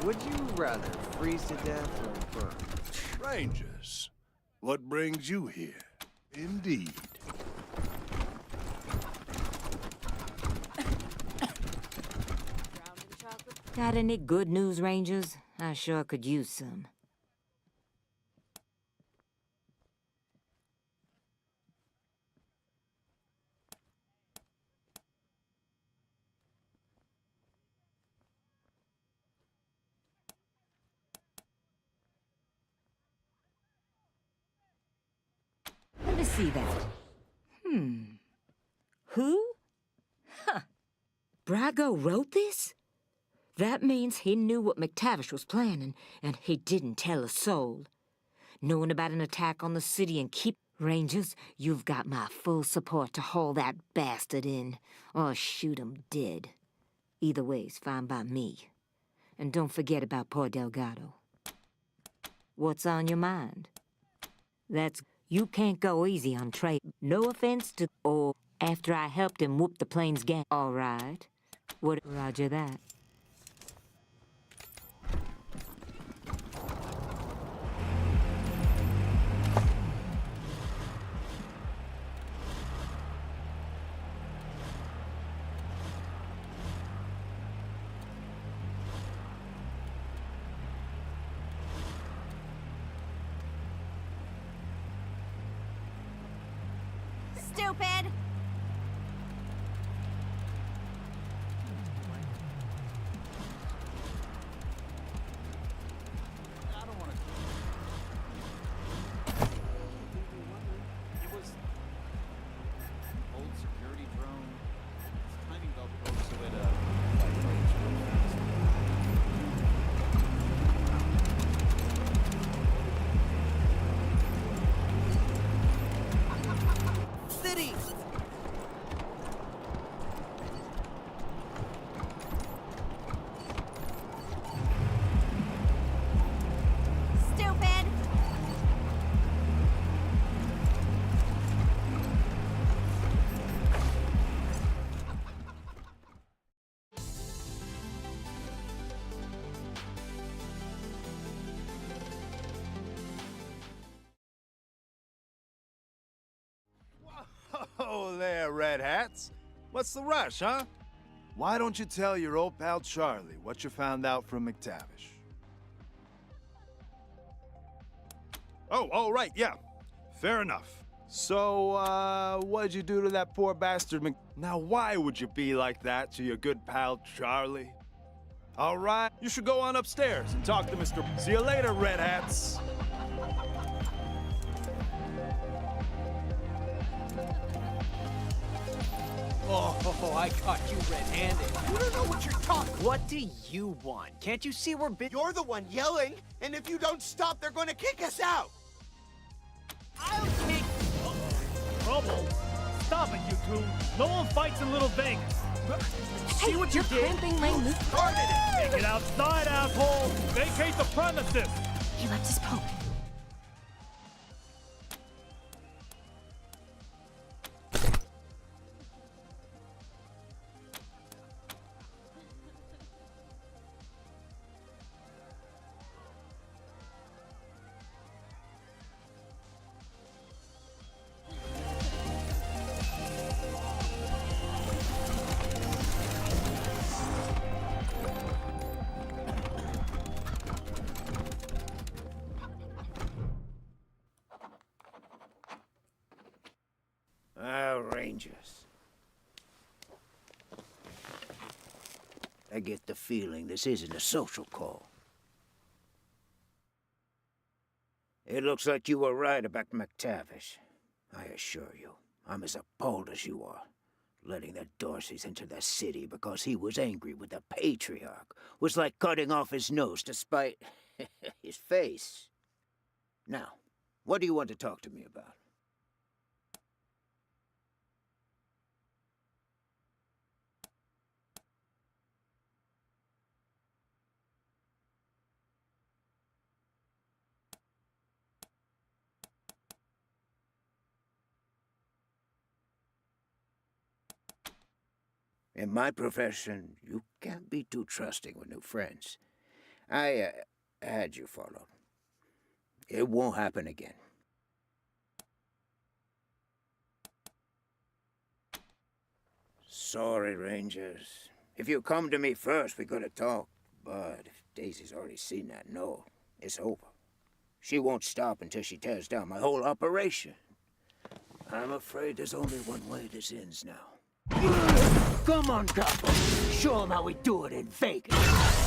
Would you rather freeze to death or burn? Rangers, what brings you here? Indeed. Got any good news, Rangers? I sure could use some. Let me see that. Who? Huh. Brago wrote this? That means he knew what McTavish was planning, and he didn't tell a soul. Knowing about an attack on the city and keep... Rangers, you've got my full support to haul that bastard in, or shoot him dead. Either way's fine by me. And don't forget about poor Delgado. What's on your mind? That's... You can't go easy on Trey. No offense to... Or after I helped him whoop the Plains gang. All right. What... Roger that. Stupid! I don't want to. It was old security drone. Its timing belt broke, so it like raged real fast. City! Stupid! Oh, there, Red Hats. What's the rush, huh? Why don't you tell your old pal Charlie what you found out from McTavish? Oh, right, yeah. Fair enough. So, what'd you do to that poor bastard Now, why would you be like that to your good pal Charlie? All right, you should go on upstairs and talk to Mr. See you later, Red Hats. Oh, I caught you red-handed. You don't know what you're talking. What do you want? Can't you see we're You're the one yelling, and if you don't stop, they're going to kick us out. I'll kick. Trouble? Stop it, you two. No one fights in Little Vegas. See what you did? Cramping my move. Started it. Take it outside, asshole. Vacate the premises. He left his poke. Rangers. I get the feeling this isn't a social call. It looks like you were right about McTavish. I assure you, I'm as appalled as you are. Letting the Dorseys into the city because he was angry with the Patriarch was like cutting off his nose to spite his face. Now, what do you want to talk to me about? In my profession, you can't be too trusting with new friends. I had you followed. It won't happen again. Sorry, Rangers. If you come to me first, we could have talked. But if Daisy's already seen that note, it's over. She won't stop until she tears down my whole operation. I'm afraid there's only one way this ends now. Come on, Copper. Show them how we do it in Vegas.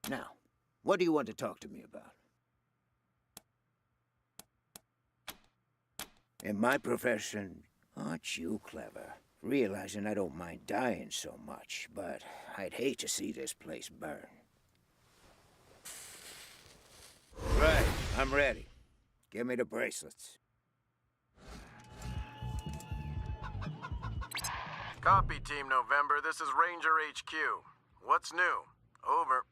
Now, what do you want to talk to me about? In my profession, aren't you clever? Realizing I don't mind dying so much, but I'd hate to see this place burn. Right, I'm ready. Give me the bracelets. Copy, Team November. This is Ranger HQ. What's new? Over.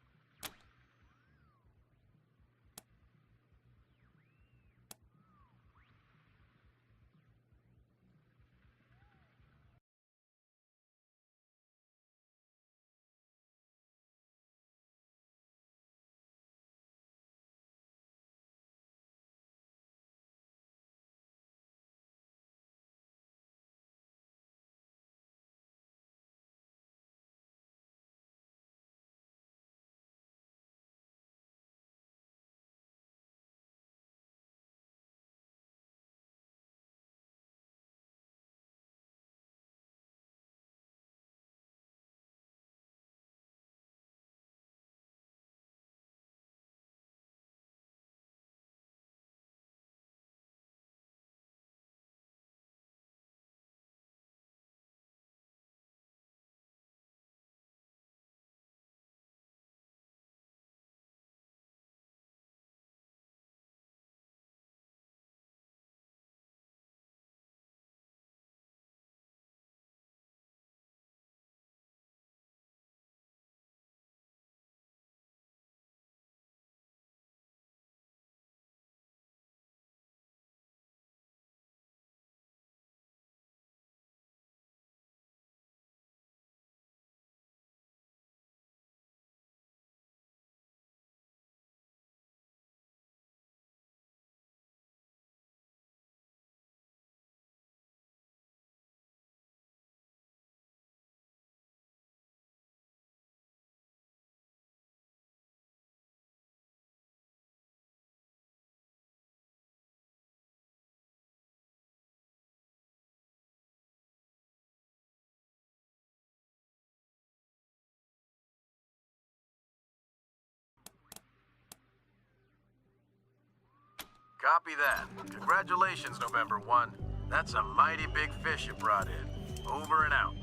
Copy that. Congratulations, November 1. That's a mighty big fish you brought in. Over and out.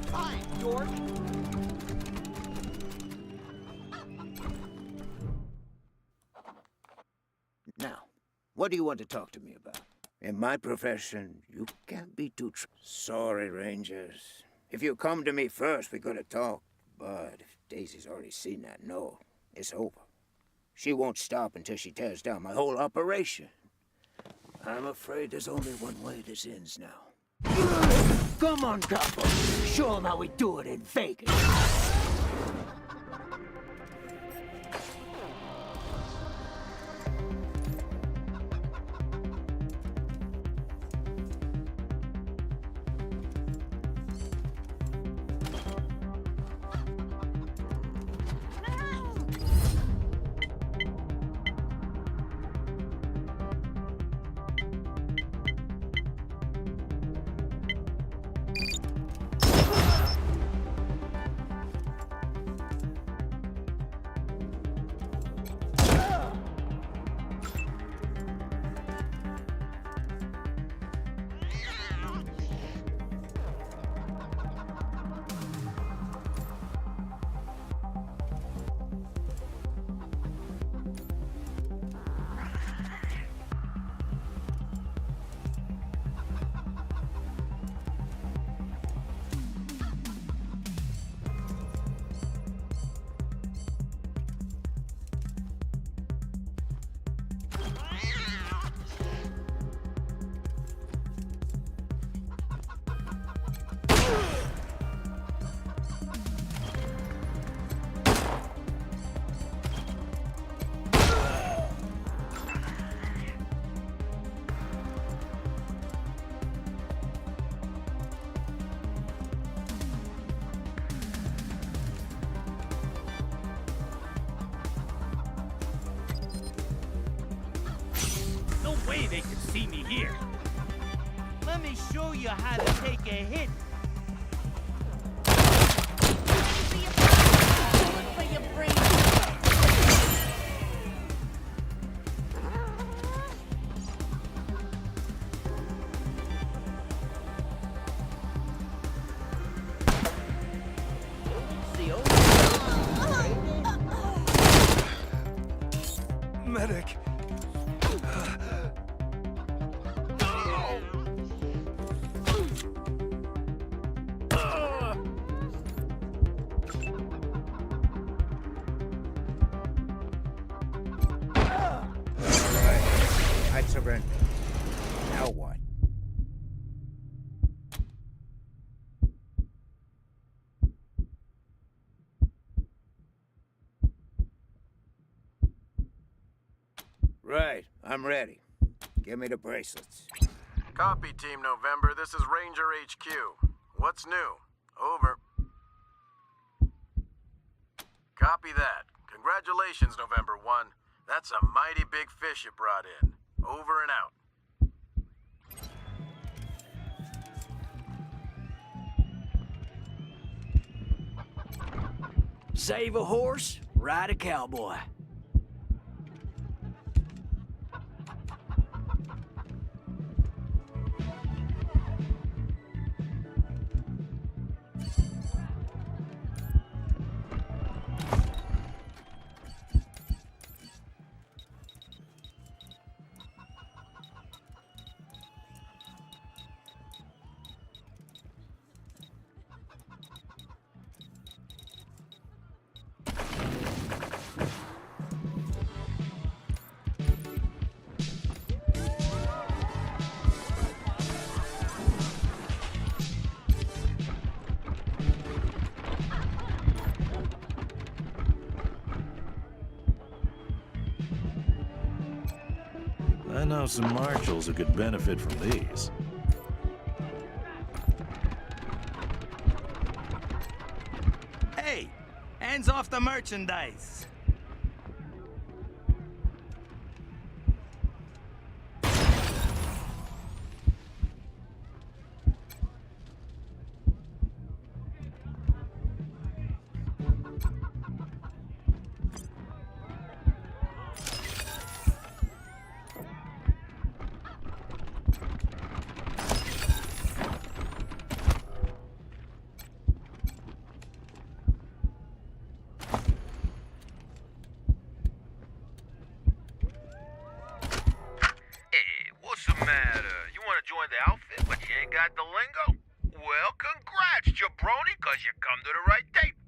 Fine, George. Now, what do you want to talk to me about? In my profession, you can't be too sorry, Rangers. If you come to me first, we could have talked. But if Daisy's already seen that, no, it's over. She won't stop until she tears down my whole operation. I'm afraid there's only one way this ends now. Come on, couple. Show them how we do it in Vegas. No way they can see me here. Let me show you how to take a hit. Medic. I surrender. Now what? Right, I'm ready. Give me the bracelets. Copy, Team November. This is Ranger HQ. What's new? Over. Copy that. Congratulations, November 1. That's a mighty big fish you brought in. Over and out. Save a horse, ride a cowboy. I know some marshals who could benefit from these. Hey, hands off the merchandise. got the lingo? Well, congrats, jabroni, cause you come to the right tape.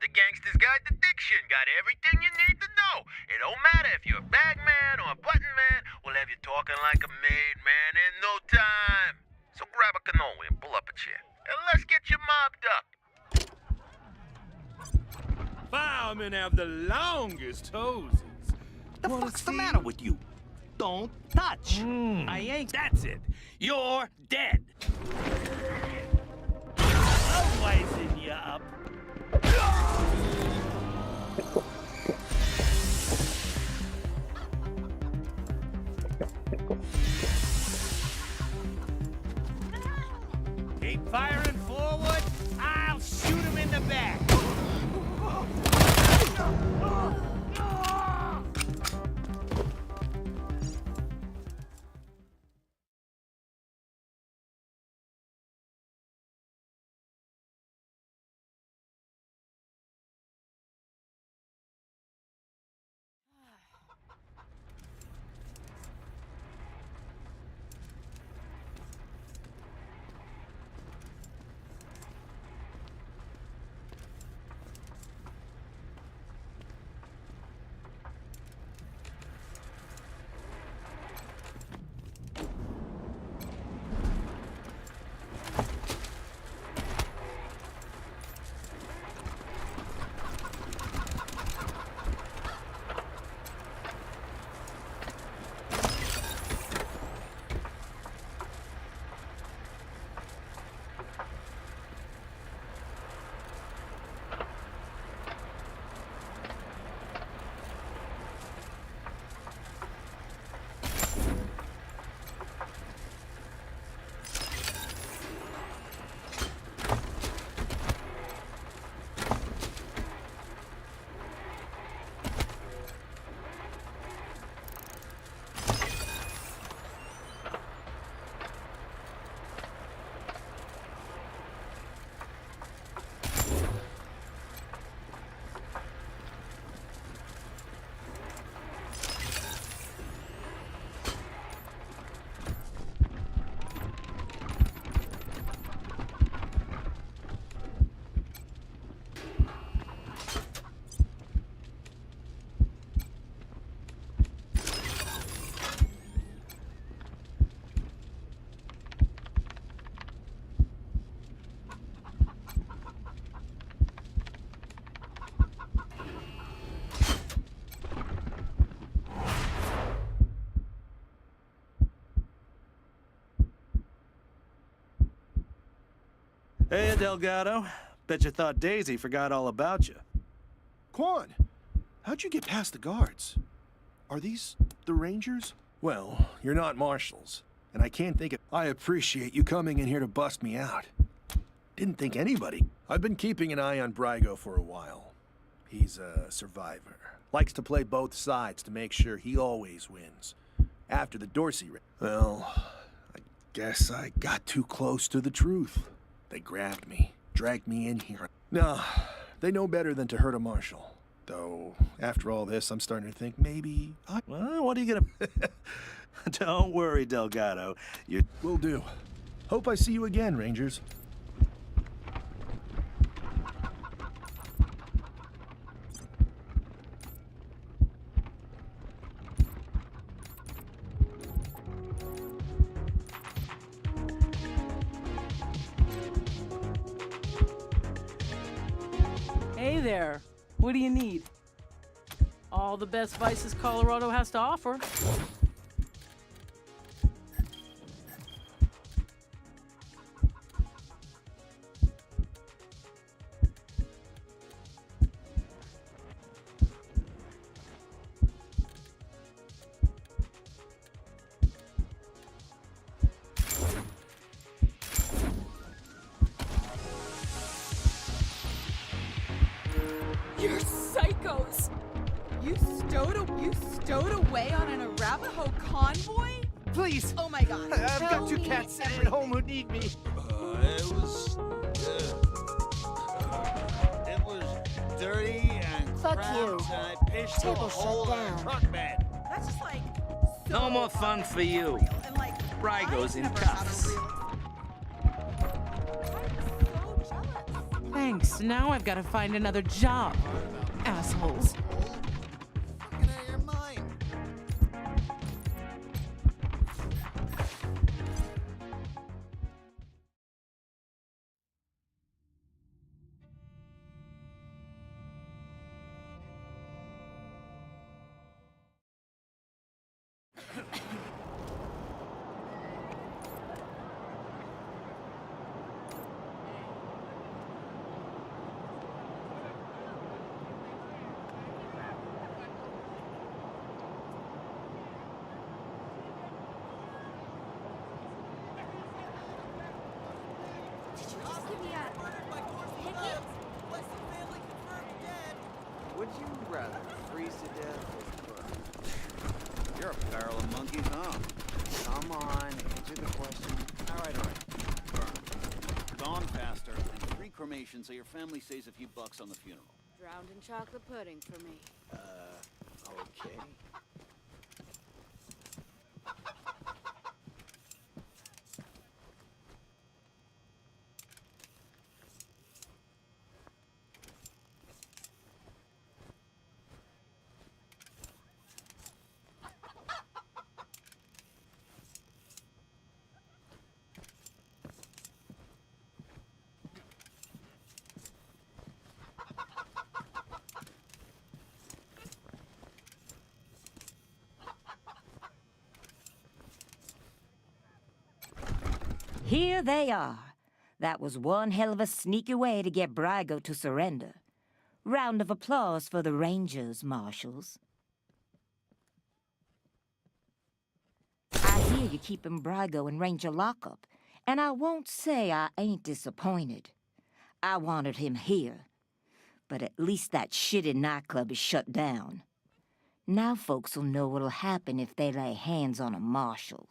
The Gangster's Guide to Diction got everything you need to know. It don't matter if you're a bag man or a button man, we'll have you talking like a made man in no time. So grab a cannoli and pull up a chair, and let's get you mobbed up. Firemen have the longest hoses. The fuck's the matter with you? Don't touch. I ain't. That's it. You're dead. I'll wisen you up. Keep firing forward. I'll shoot him in the back. Hey, Delgado. Bet you thought Daisy forgot all about you. Quan, how'd you get past the guards? Are these the Rangers? Well, you're not marshals, and I can't think of... I appreciate you coming in here to bust me out. Didn't think anybody... I've been keeping an eye on Brygo for a while. He's a survivor. Likes to play both sides to make sure he always wins. After the Dorsey... Well, I guess I got too close to the truth. They grabbed me, dragged me in here. No, they know better than to hurt a marshal. Though, after all this, I'm starting to think maybe I... Well, what are you gonna... Don't worry, Delgado. You... Will do. Hope I see you again, Rangers. Hey there. What do you need? All the best vices Colorado has to offer. You're psychos! You stowed away on an Arapaho convoy? Please! Oh my god. I've got tell two me cats sitting at everything. home who need me. It was dirty and Fuck cramped, you. and I pitched through a Table shut hole in a down. truck bed. That's just like so No more fun for you. unreal. And like Brygo's I've in never had a cuffs. real- Thanks. Now I've got to find another job. Assholes. Fucking out of your mind. Would you rather freeze to death or burn? You're a barrel of monkeys, huh? Come on, answer the question. All right. Burn. Gone faster, and free cremation so your family saves a few bucks on the funeral. Drowned in chocolate pudding for me. Okay. Here they are. That was one hell of a sneaky way to get Brago to surrender. Round of applause for the Rangers, Marshals. I hear you keeping Brago in Ranger lockup, and I won't say I ain't disappointed. I wanted him here, but at least that shitty nightclub is shut down. Now folks'll know what'll happen if they lay hands on a Marshal.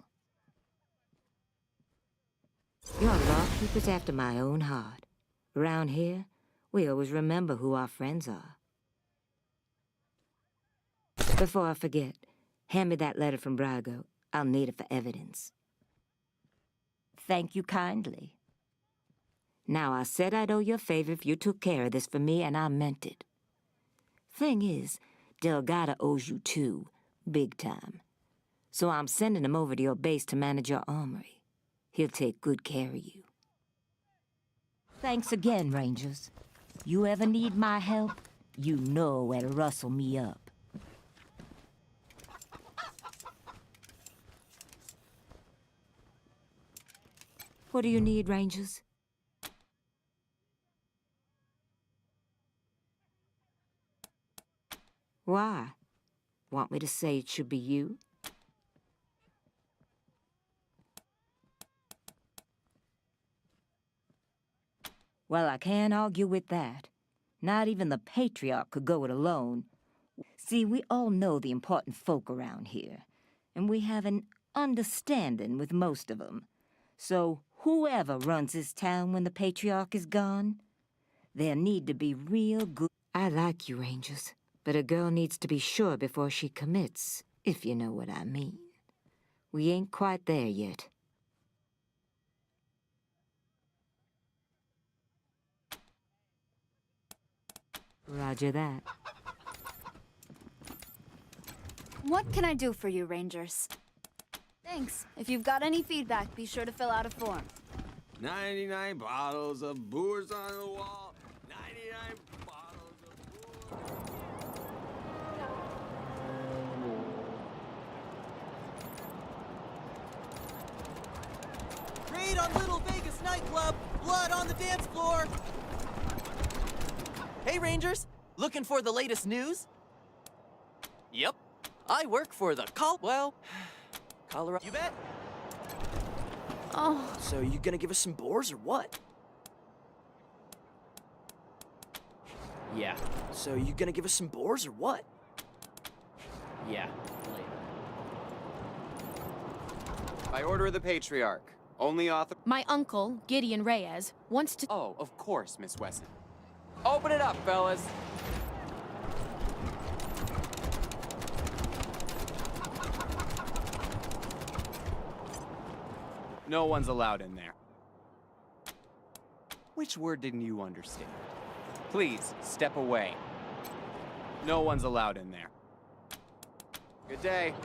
Your lawkeeper's after my own heart. Around here, we always remember who our friends are. Before I forget, hand me that letter from Brago. I'll need it for evidence. Thank you kindly. Now, I said I'd owe you a favor if you took care of this for me, and I meant it. Thing is, Delgado owes you too, big time. So I'm sending him over to your base to manage your armory. He'll take good care of you. Thanks again, Rangers. You ever need my help, you know where to rustle me up. What do you need, Rangers? Why? Want me to say it should be you? Well, I can't argue with that. Not even the Patriarch could go it alone. See, we all know the important folk around here, and we have an understanding with most of them. So whoever runs this town when the Patriarch is gone, there need to be real good... I like you, Rangers, but a girl needs to be sure before she commits, if you know what I mean. We ain't quite there yet. Roger that. What can I do for you, Rangers? Thanks. If you've got any feedback, be sure to fill out a form. 99 bottles of booze on the wall. 99 bottles of booze. Raid on Little Vegas nightclub. Blood on the dance floor. Hey, Rangers. Looking for the latest news? Yep. I work for the Colorado. You bet. Oh. So you gonna give us some boars or what? Yeah. So you gonna give us some boars or what? Yeah. Later. By order of the Patriarch. Only author... My uncle, Gideon Reyes, wants to... Oh, of course, Miss Wesson. Open it up, fellas. No one's allowed in there. Which word didn't you understand? Please, step away. No one's allowed in there. Good day.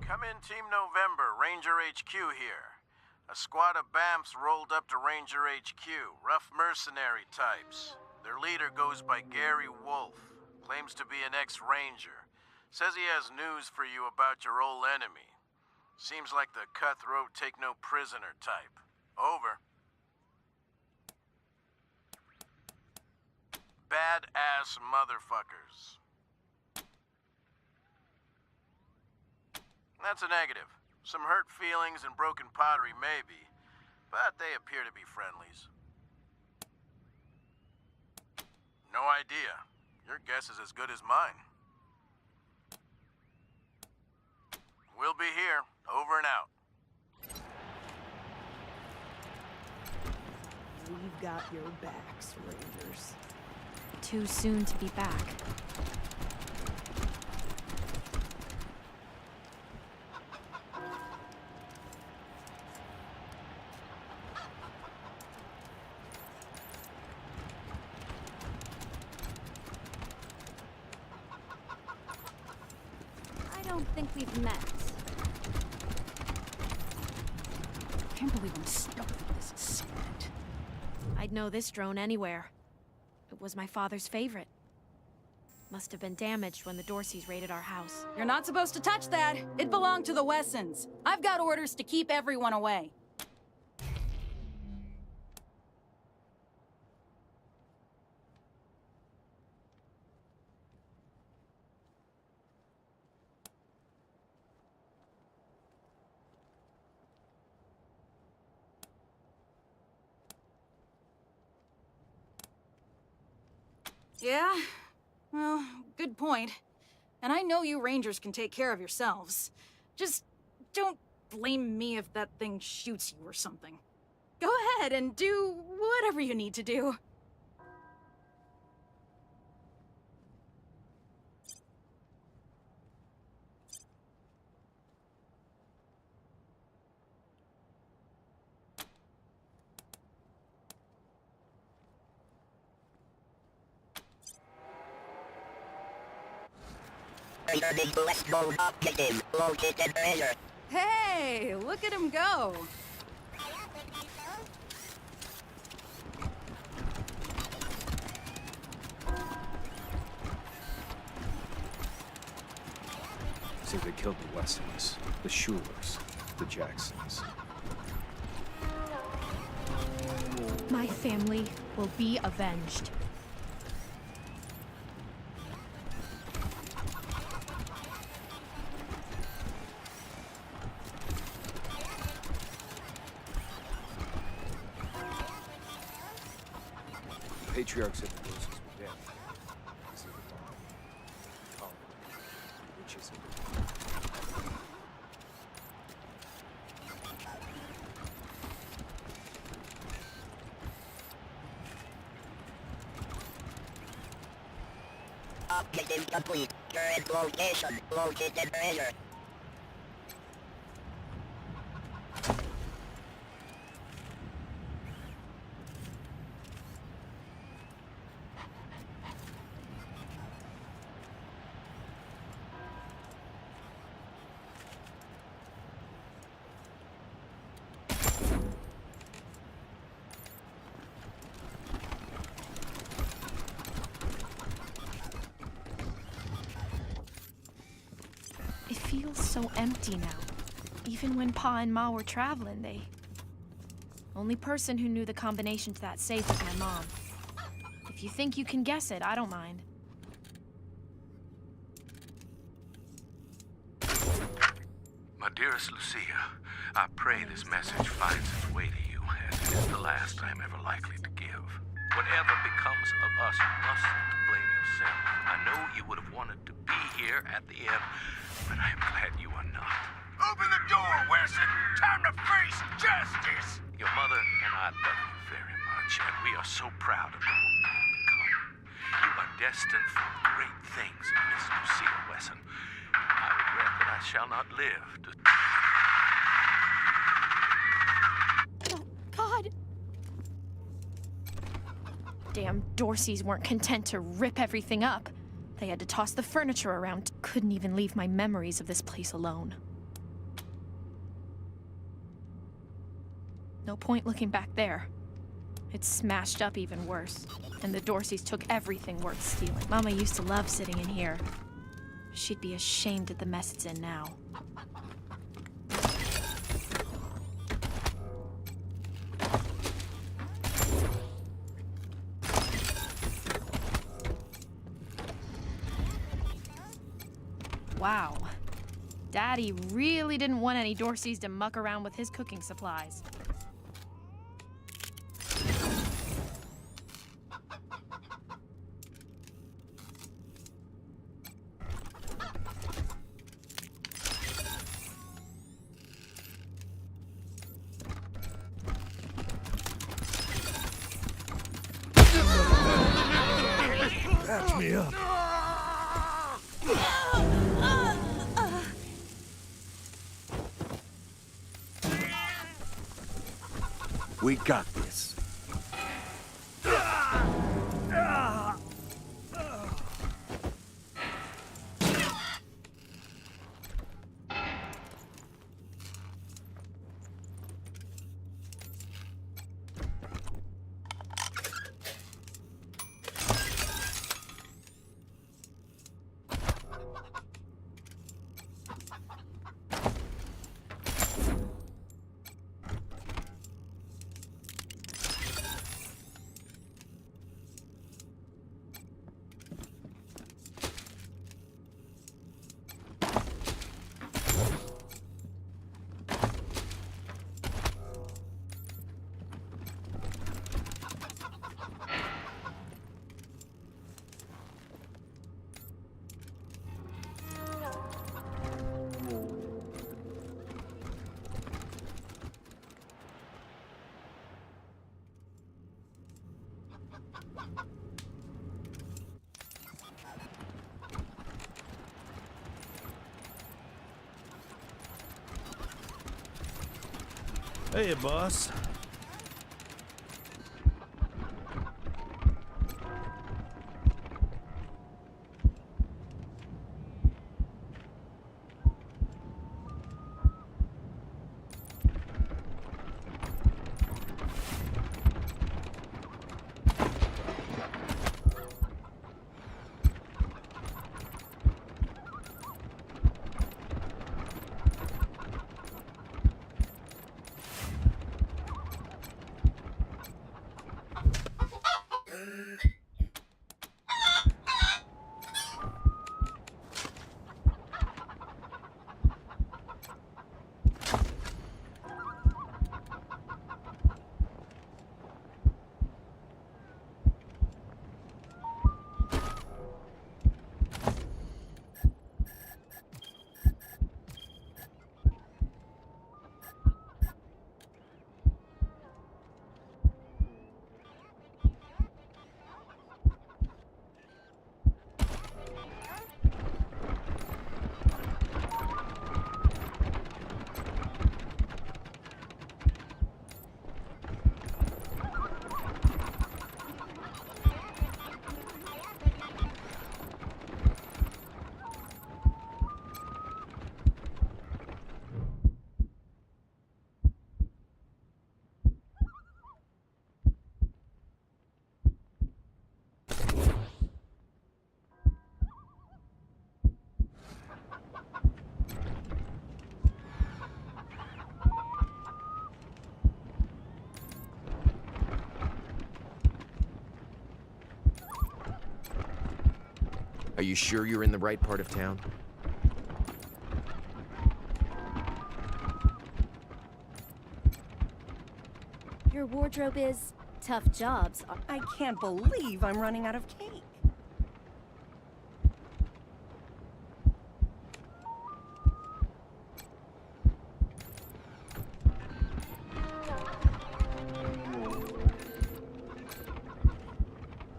Come in, Team November, Ranger HQ here. A squad of BAMFs rolled up to Ranger HQ, rough mercenary types. Their leader goes by Gary Wolf, claims to be an ex-Ranger. Says he has news for you about your old enemy. Seems like the cutthroat take-no-prisoner type. Over. Badass motherfuckers. That's a negative. Some hurt feelings and broken pottery maybe, but they appear to be friendlies. No idea. Your guess is as good as mine. We'll be here. Over and out. We've got your backs, Raiders. Too soon to be back. I don't think we've met. I can't believe I'm stuck with this spirit. I'd know this drone anywhere. It was my father's favorite. Must have been damaged when the Dorseys raided our house. You're not supposed to touch that. It belonged to the Wessons. I've got orders to keep everyone away. Yeah? Well, good point. And I know you Rangers can take care of yourselves. Just don't blame me if that thing shoots you or something. Go ahead and do whatever you need to do. Hey, look at him go. So they killed the Westons, the Schulers, the Jacksons. My family will be avenged. Patriarch said the Dorseys were dead. Is it the dawn? Colin, which is it? Objective complete. Current location. Located earlier. It feels so empty now. Even when Pa and Ma were traveling, they... Only person who knew the combination to that safe was my mom. If you think you can guess it, I don't mind. dearest Lucia, I pray this message finds its way to you, as it is the last I am ever likely to give. Whatever becomes of us, you mustn't blame yourself. I know you would have wanted to be here at the end, but I am glad you are not. Open the door, Wilson! Time to face justice! Your mother and I love you very much, and we are so proud of the woman you've become. You are destined for great things, Miss Lucia Wesson. I regret that I shall not live to... God! Damn Dorseys weren't content to rip everything up. They had to toss the furniture around. Couldn't even leave my memories of this place alone. No point looking back there. It's smashed up even worse. And the Dorseys took everything worth stealing. Mama used to love sitting in here. She'd be ashamed at the mess it's in now. Wow. Daddy really didn't want any Dorseys to muck around with his cooking supplies. Patch me up. We got this. Hey, boss. Are you sure you're in the right part of town? her wardrobe is tough jobs. I can't believe I'm running out of cake.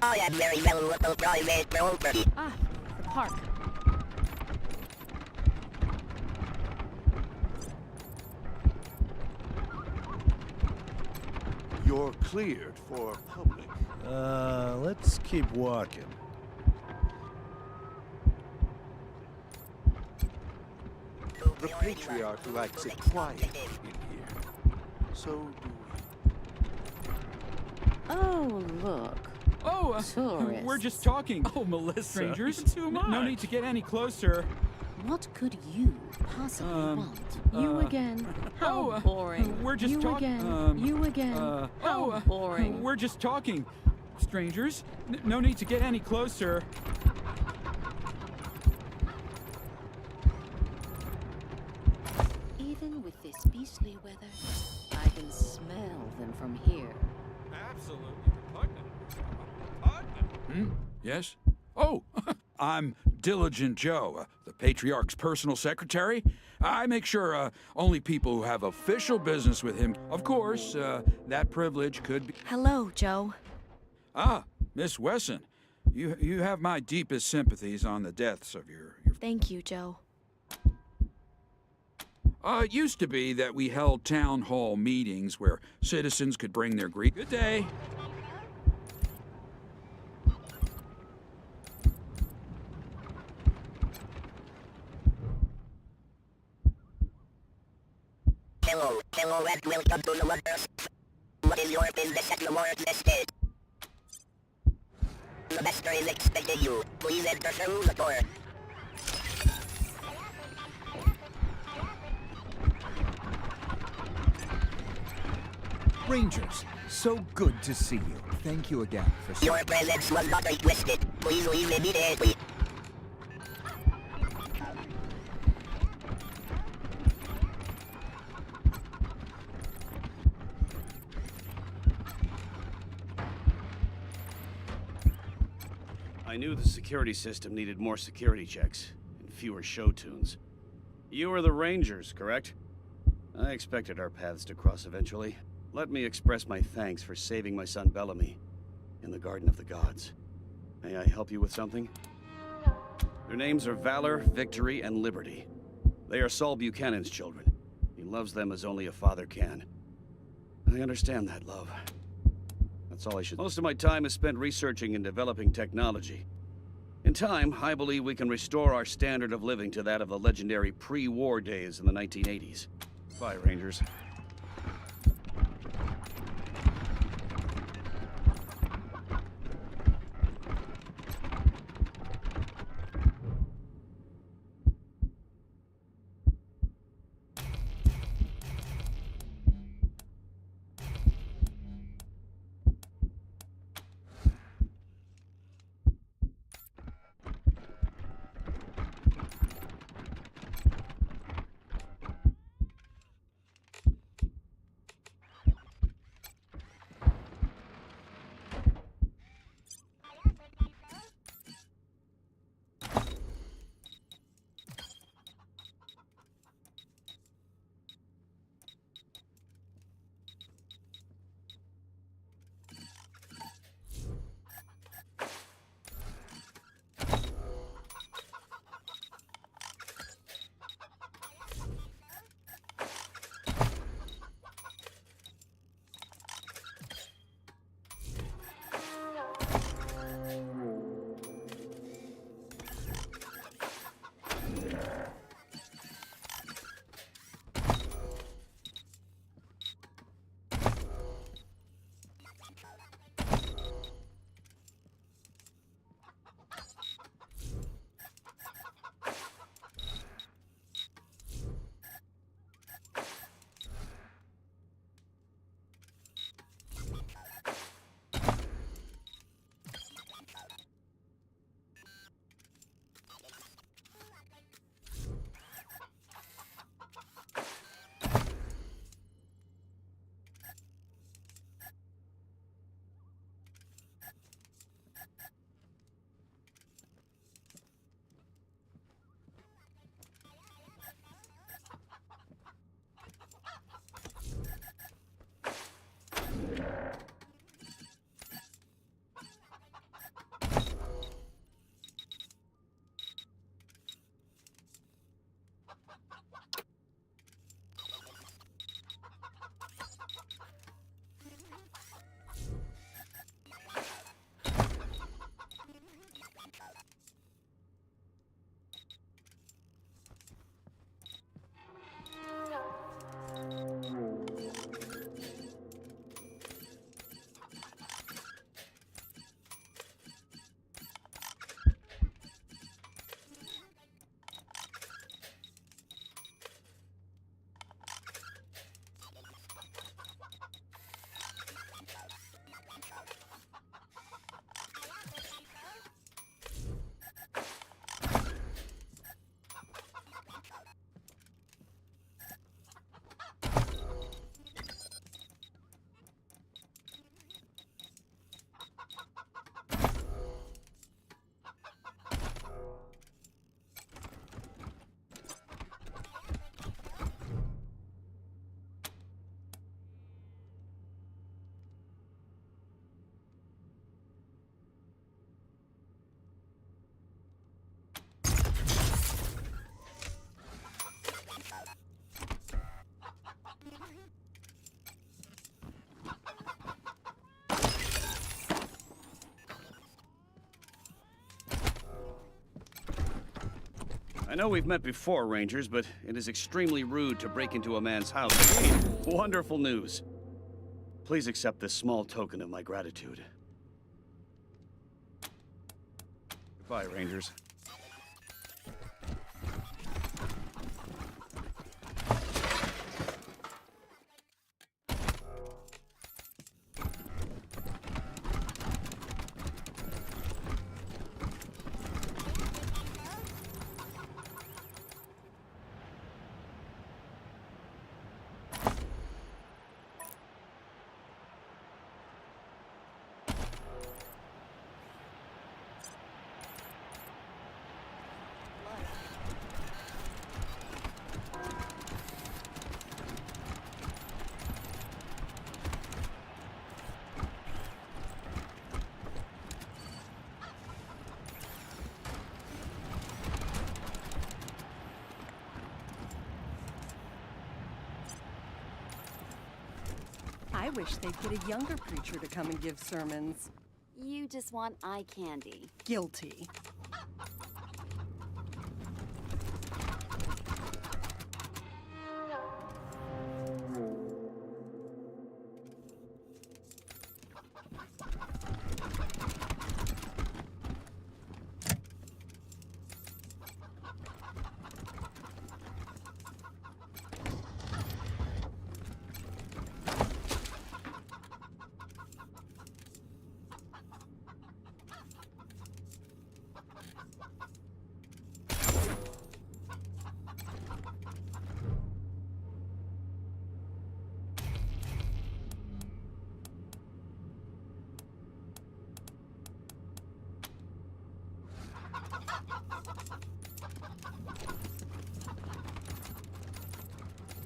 I am very valuable private property. Ah, the park. You're cleared for public. Let's keep walking. The patriarch likes it quiet in here. So do Oh, look. Oh, Tourists. we're just talking. Oh, Melissa. Strangers, Too no much. need to get any closer. What could you possibly want? You again? How oh, boring. We're just you talking. again? You again? How boring. We're just talking. Strangers, no need to get any closer. Even with this beastly weather, I can smell them from here. Absolutely repugnant. Yes? Oh, I'm Diligent Joe, the Patriarch's personal secretary. I make sure only people who have official business with him. Of course, that privilege could be... Hello, Joe. Ah, Miss Wesson. You have my deepest sympathies on the deaths of your... Thank you, Joe. It used to be that we held town hall meetings where citizens could bring their grief. Good day. Hello, and welcome to the Wonders. What is your business at the Wasteland? The master is expecting you. Please enter through the door. Rangers, so good to see you. Thank you again for... Your presence was not requested. Please leave immediately. I knew the security system needed more security checks and fewer show tunes. You are the Rangers, correct? I expected our paths to cross eventually. Let me express my thanks for saving my son Bellamy in the Garden of the Gods. May I help you with something? Their names are Valor, Victory, and Liberty. They are Saul Buchanan's children. He loves them as only a father can. I understand that love. That's all I should... Most of my time is spent researching and developing technology. In time, I believe we can restore our standard of living to that of the legendary pre-war days in the 1980s. Bye, Rangers. I know we've met before, Rangers, but it is extremely rude to break into a man's house. Wonderful news. Please accept this small token of my gratitude. Goodbye, Rangers. I wish they'd get a younger preacher to come and give sermons. You just want eye candy. Guilty.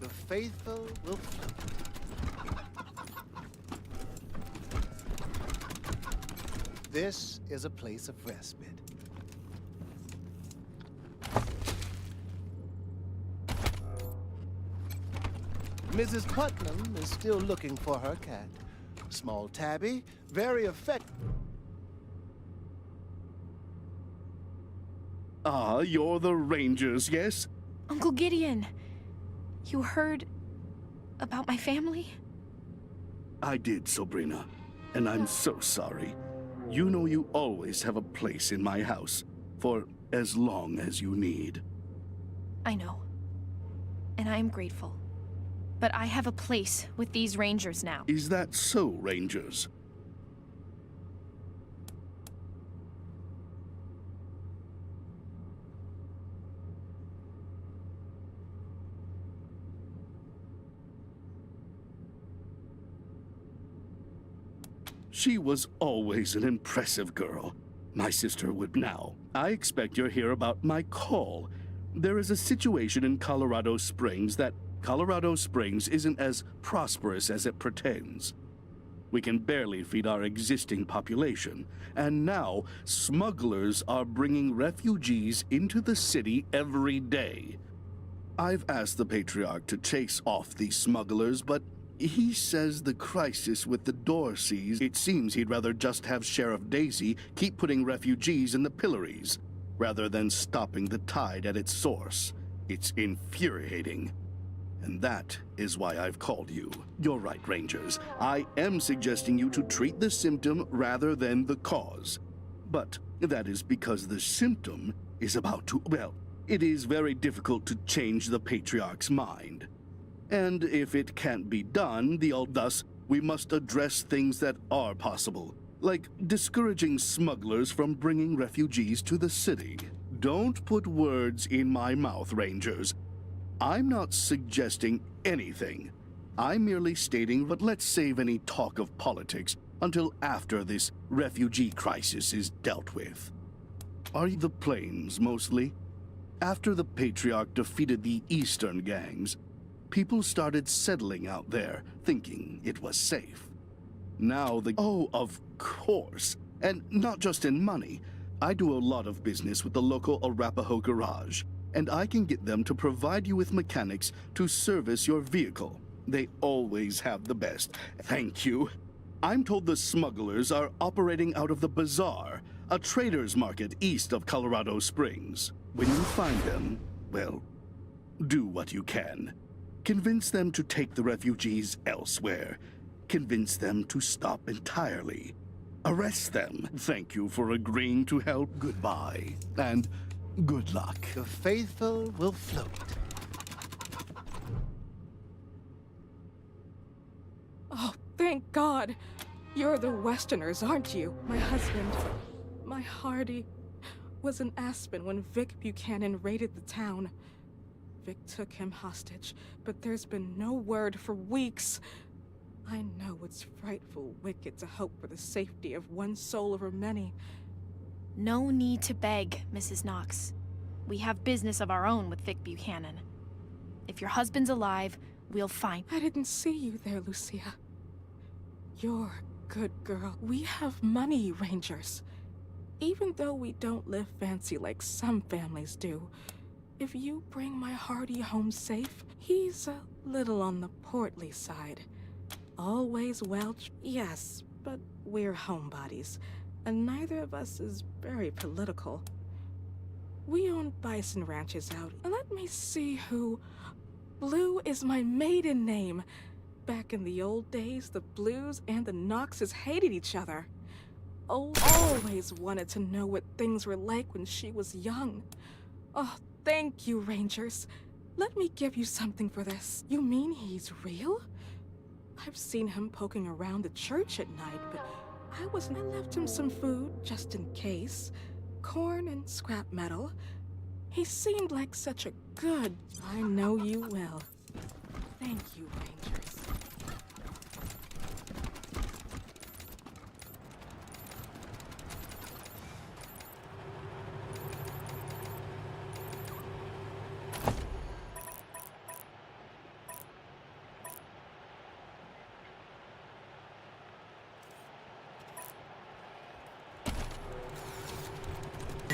The faithful will float. This is a place of respite. Mrs. Putnam is still looking for her cat. Small tabby, very effective. Ah, you're the Rangers, yes? Uncle Gideon, you heard about my family? I did, Sabrina, and I'm so sorry. You know you always have a place in my house, for as long as you need. I know, and I am grateful. But I have a place with these Rangers now. Is that so, Rangers? She was always an impressive girl. My sister would now. I expect you're here about my call. There is a situation in Colorado Springs that Colorado Springs isn't as prosperous as it pretends. We can barely feed our existing population, and now smugglers are bringing refugees into the city every day. I've asked the Patriarch to chase off these smugglers, but he says the crisis with the Dorseys, it seems he'd rather just have Sheriff Daisy keep putting refugees in the pillories, rather than stopping the tide at its source. It's infuriating. And that is why I've called you. You're right, Rangers. I am suggesting you to treat the symptom rather than the cause. But that is because the symptom is about to, well, it is very difficult to change the Patriarch's mind. And if it can't be done, thus, we must address things that are possible, like discouraging smugglers from bringing refugees to the city. Don't put words in my mouth, Rangers. I'm not suggesting anything. I'm merely stating, but let's save any talk of politics until after this refugee crisis is dealt with. Are you the plains, mostly? After the Patriarch defeated the Eastern gangs, people started settling out there, thinking it was safe. Now oh, of course. And not just in money. I do a lot of business with the local Arapaho garage, and I can get them to provide you with mechanics to service your vehicle. They always have the best. Thank you. I'm told the smugglers are operating out of the bazaar, a trader's market east of Colorado Springs. When you find them, well, do what you can. Convince them to take the refugees elsewhere. Convince them to stop entirely. Arrest them. Thank you for agreeing to help. Goodbye. And good luck. The faithful will float. Oh, thank God. You're the Westerners, aren't you? My husband, my Hardy, was in Aspen when Vic Buchanan raided the town. Vic took him hostage, but there's been no word for weeks. I know it's frightful wicked to hope for the safety of one soul over many. No need to beg, Mrs. Knox. We have business of our own with Vic Buchanan. If your husband's alive, we'll find— I didn't see you there, Lucia. You're a good girl. We have money, Rangers. Even though we don't live fancy like some families do, if you bring my Hardy home safe, he's a little on the portly side. Always Welch, yes, but we're homebodies, and neither of us is very political. We own bison ranches out, and let me see who— Blue is my maiden name. Back in the old days, the Blues and the Knoxes hated each other. Always wanted to know what things were like when she was young. Oh, thank you, Rangers. Let me give you something for this. You mean he's real? I've seen him poking around the church at night, but I left him some food, just in case. Corn and scrap metal. He seemed like such a good— I know you will. Thank you, Rangers.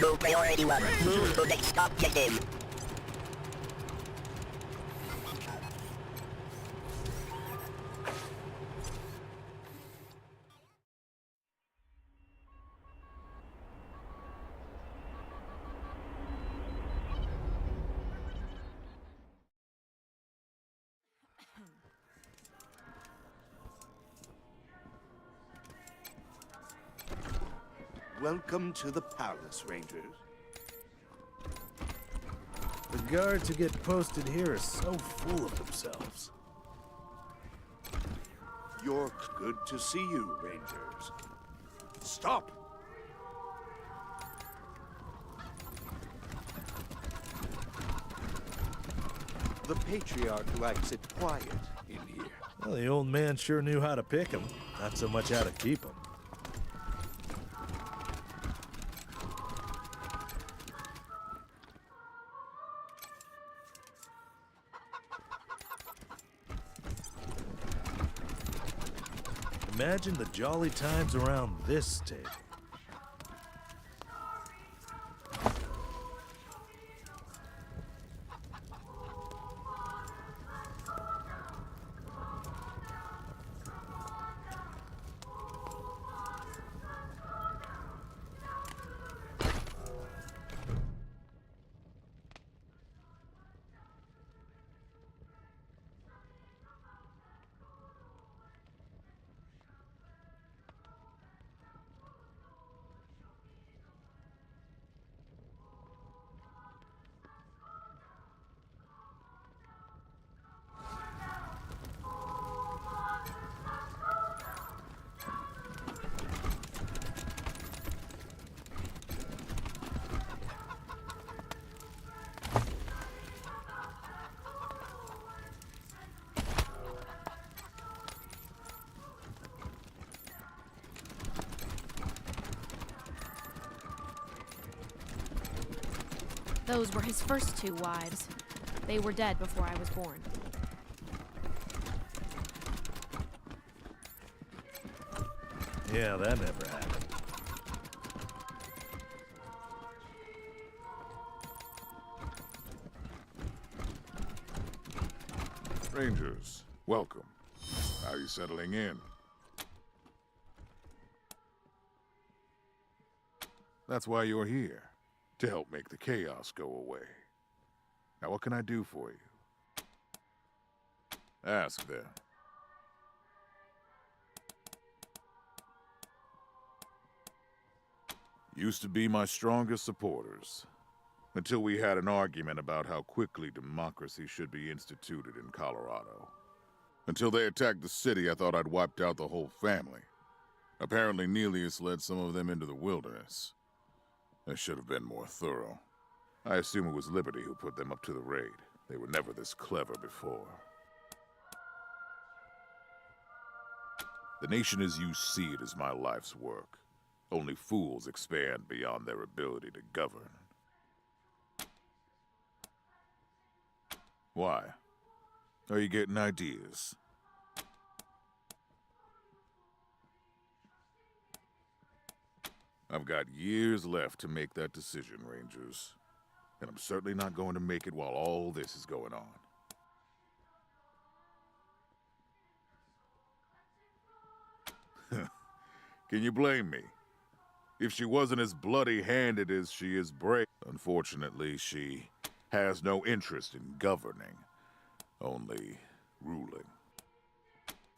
Low priority one. Move to next objective. Welcome to the palace, Rangers. The guards who get posted here are so full of themselves. York, good to see you, Rangers. Stop! The Patriarch likes it quiet in here. Well, the old man sure knew how to pick 'em, not so much how to keep 'em. Imagine the jolly times around this table. Those were his first two wives. They were dead before I was born. Yeah, that never happened. Rangers, welcome. How are you settling in? That's why you're here, to help make the chaos go away. Now what can I do for you? Ask them. Used to be my strongest supporters, until we had an argument about how quickly democracy should be instituted in Colorado. Until they attacked the city, I thought I'd wiped out the whole family. Apparently Nelius led some of them into the wilderness. I should have been more thorough. I assume it was Liberty who put them up to the raid. They were never this clever before. The nation as you see it is my life's work. Only fools expand beyond their ability to govern. Why? Are you getting ideas? I've got years left to make that decision, Rangers. And I'm certainly not going to make it while all this is going on. Can you blame me? If she wasn't as bloody-handed as she is brave, unfortunately, she has no interest in governing, only ruling.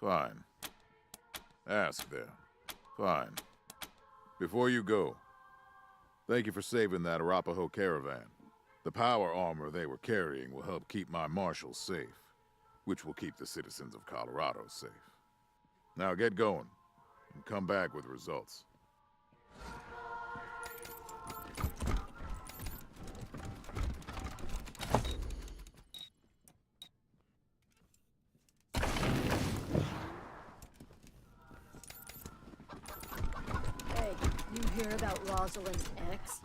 Fine. Ask them. Fine. Before you go, thank you for saving that Arapaho caravan. The power armor they were carrying will help keep my marshals safe, which will keep the citizens of Colorado safe. Now get going, and come back with results. Hey, you hear about Rosalind's ex?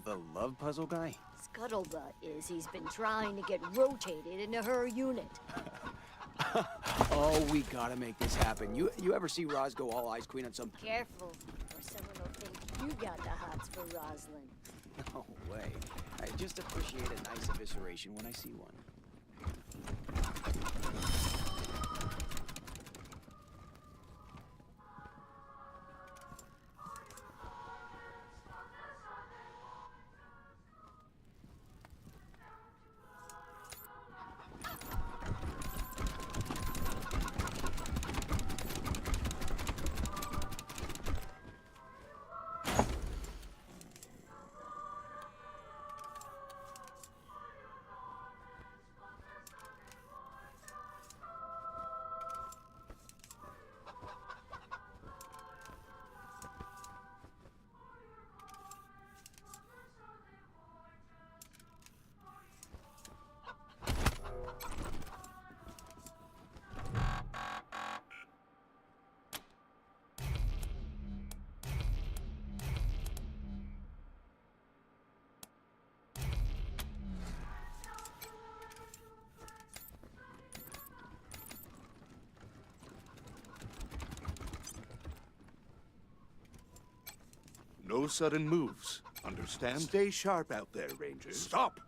The love puzzle guy? Scuttlebutt is he's been trying to get rotated into her unit. Oh, we gotta make this happen. You ever see Roz go all Ice Queen on some... Careful, or someone will think you got the hots for Rosalind. No way. I just appreciate a nice evisceration when I see one. No sudden moves. Understand? Stay sharp out there, Rangers. Stop!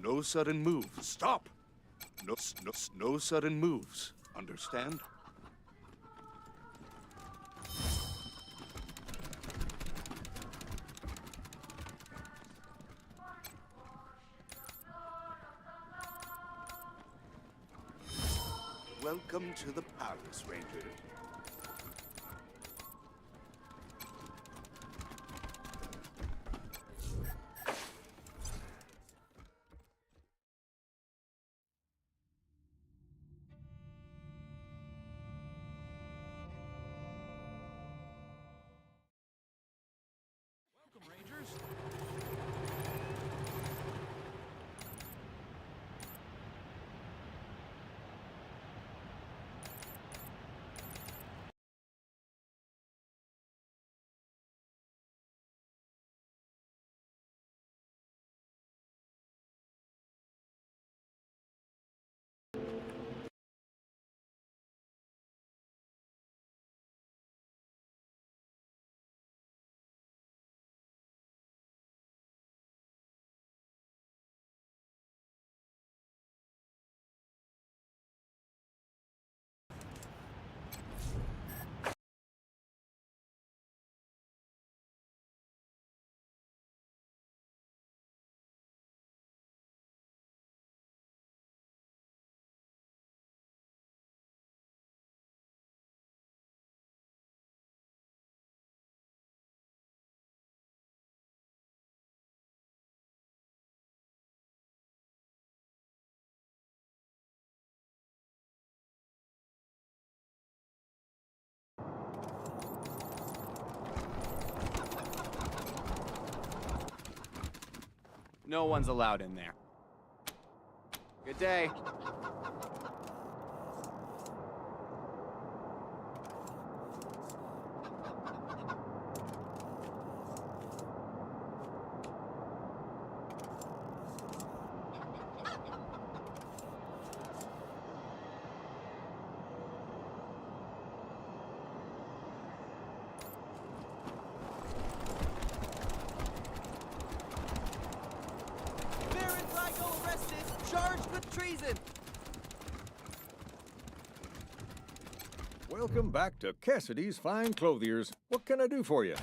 No sudden moves. Stop! No sudden moves. Understand? Welcome to the palace, Rangers. No one's allowed in there. Good day. Charged with treason! Welcome back to Cassidy's Fine Clothiers. What can I do for you?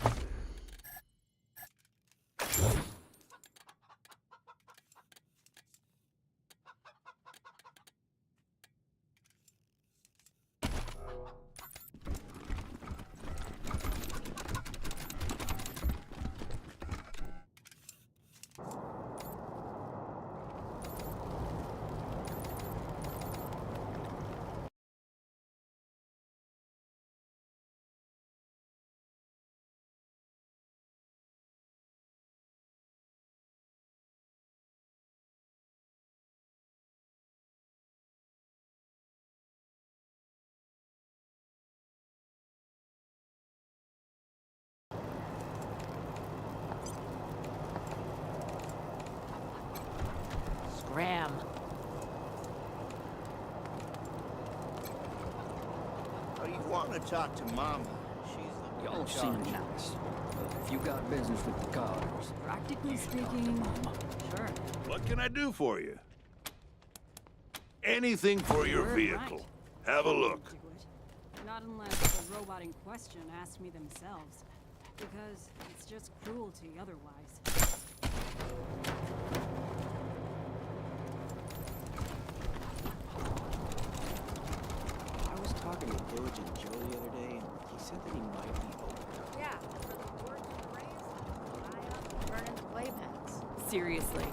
Scram. Oh, you want to talk to Mama? She's the Y'all seem nice. But if you got business with the Carters, Practically speaking, sure. What can I do for you? Anything for your You're vehicle. right. Have a look. Do it. Not unless the robot in question asked me themselves. Because it's just cruelty otherwise. I was talking to Diligent Joe the other day, and he said that he might be open. Yeah, for the words and praise, burn in the playpens. Seriously.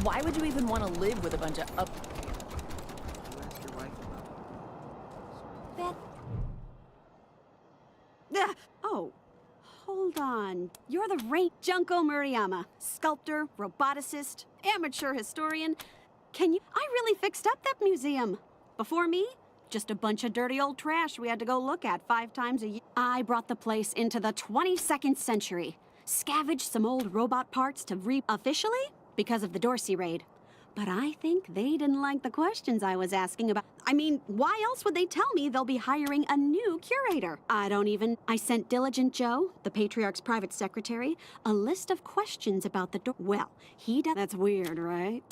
Why would you even want to live with a bunch of up... You ask your wife about Ah, oh, hold on. You're the Junko Murayama, sculptor, roboticist, amateur historian. I really fixed up that museum. Before me, just a bunch of dirty old trash we had to go look at 5 times a year. I brought the place into the 22nd century. Scavenged some old robot parts to officially because of the Dorsey raid. But I think they didn't like the questions I was asking about. I mean, why else would they tell me they'll be hiring a new curator? I sent Diligent Joe, the Patriarch's private secretary, a list of questions about the Well, that's weird, right?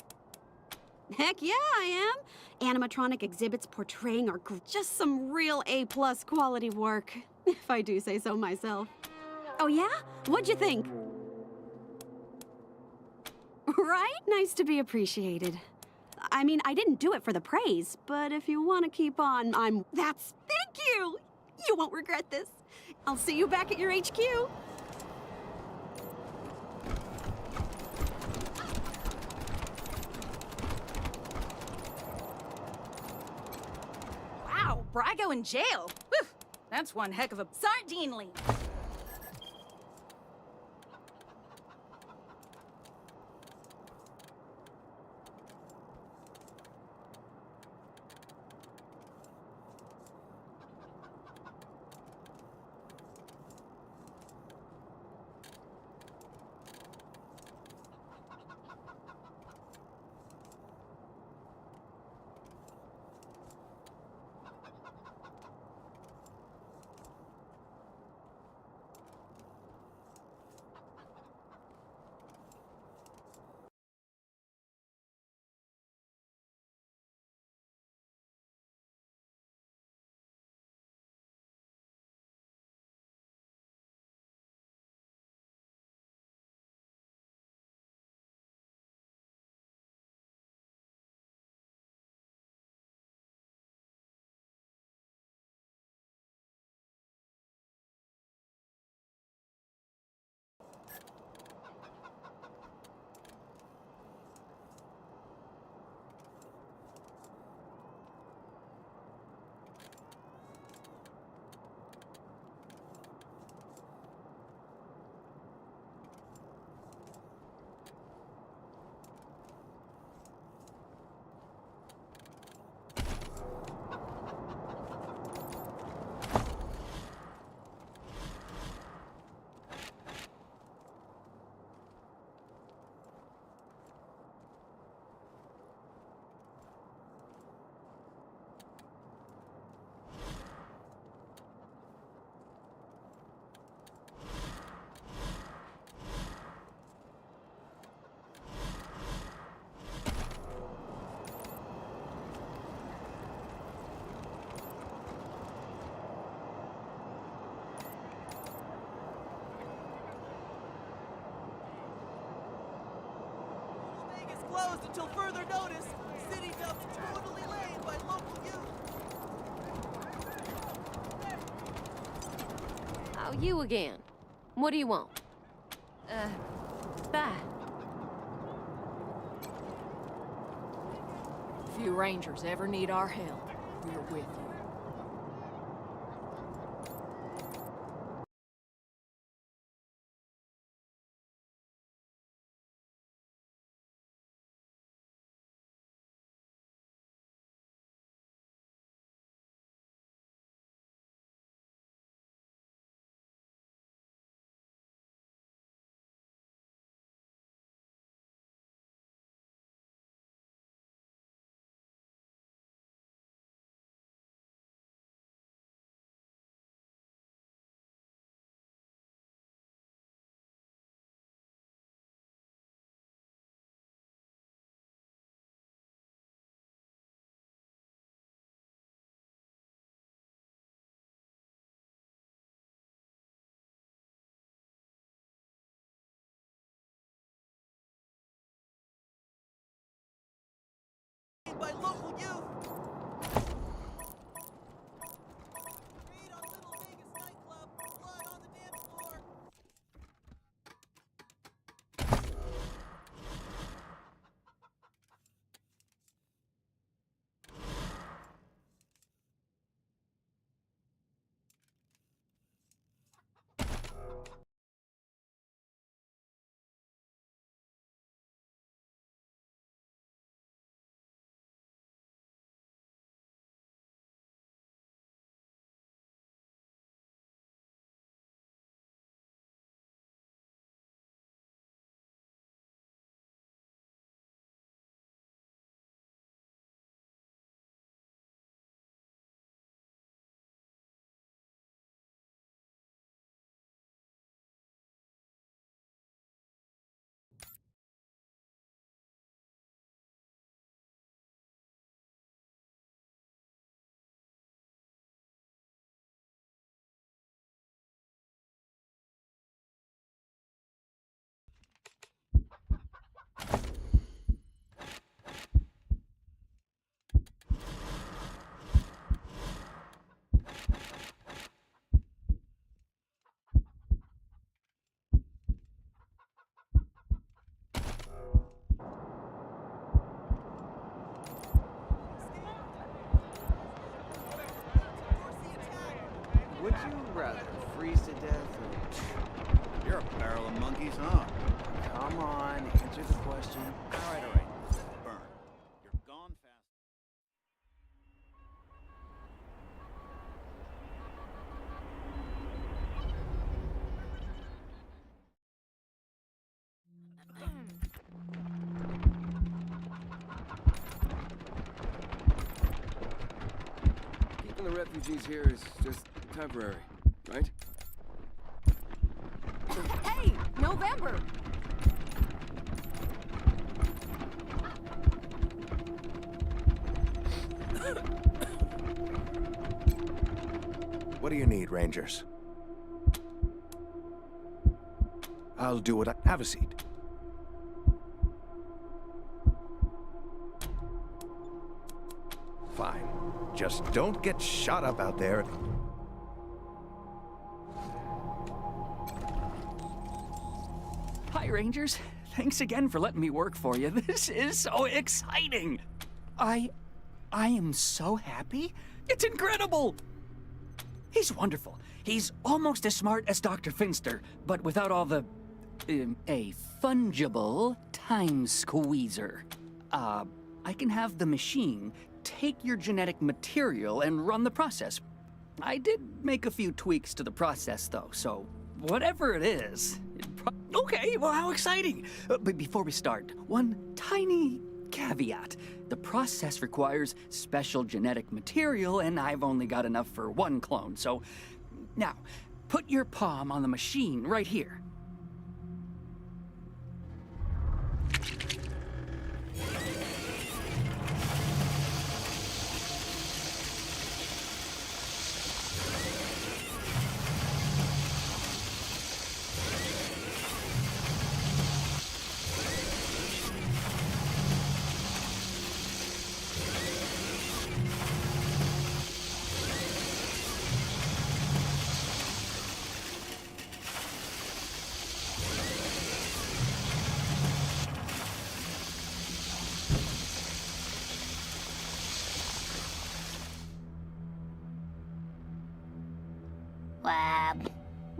Heck yeah, I am. Animatronic exhibits portraying just some real A-plus quality work, if I do say so myself. Oh yeah? What'd you think? Right? Nice to be appreciated. I mean, I didn't do it for the praise, but if you want to keep on, thank you! You won't regret this. I'll see you back at your HQ. Wow, Brago in jail. Whew, that's one heck of a sardine leaf. closed until further notice. City dumps totally laid by local youth. Oh, you again. What do you want? That. If you Rangers ever need our help, we're with you. By local youth. Raid on Little Vegas nightclub. Blood on the dance floor. Would you rather freeze to death or... You're a barrel of monkeys, huh? Come on, answer the question. All right. Burn. You're gone fast. Keeping the refugees here is just temporary, right? Hey, November! What do you need, Rangers? I'll do what I... Have a seat. Fine. Just don't get shot up out there. Hi, Rangers. Thanks again for letting me work for you. This is so exciting. I am so happy. It's incredible. He's wonderful. He's almost as smart as Dr. Finster, but without all the... a fungible time squeezer. I can have the machine take your genetic material and run the process. I did make a few tweaks to the process, though, so whatever it is... Okay, well, how exciting! But before we start, one tiny caveat. The process requires special genetic material, and I've only got enough for one clone, so... Now, put your palm on the machine right here.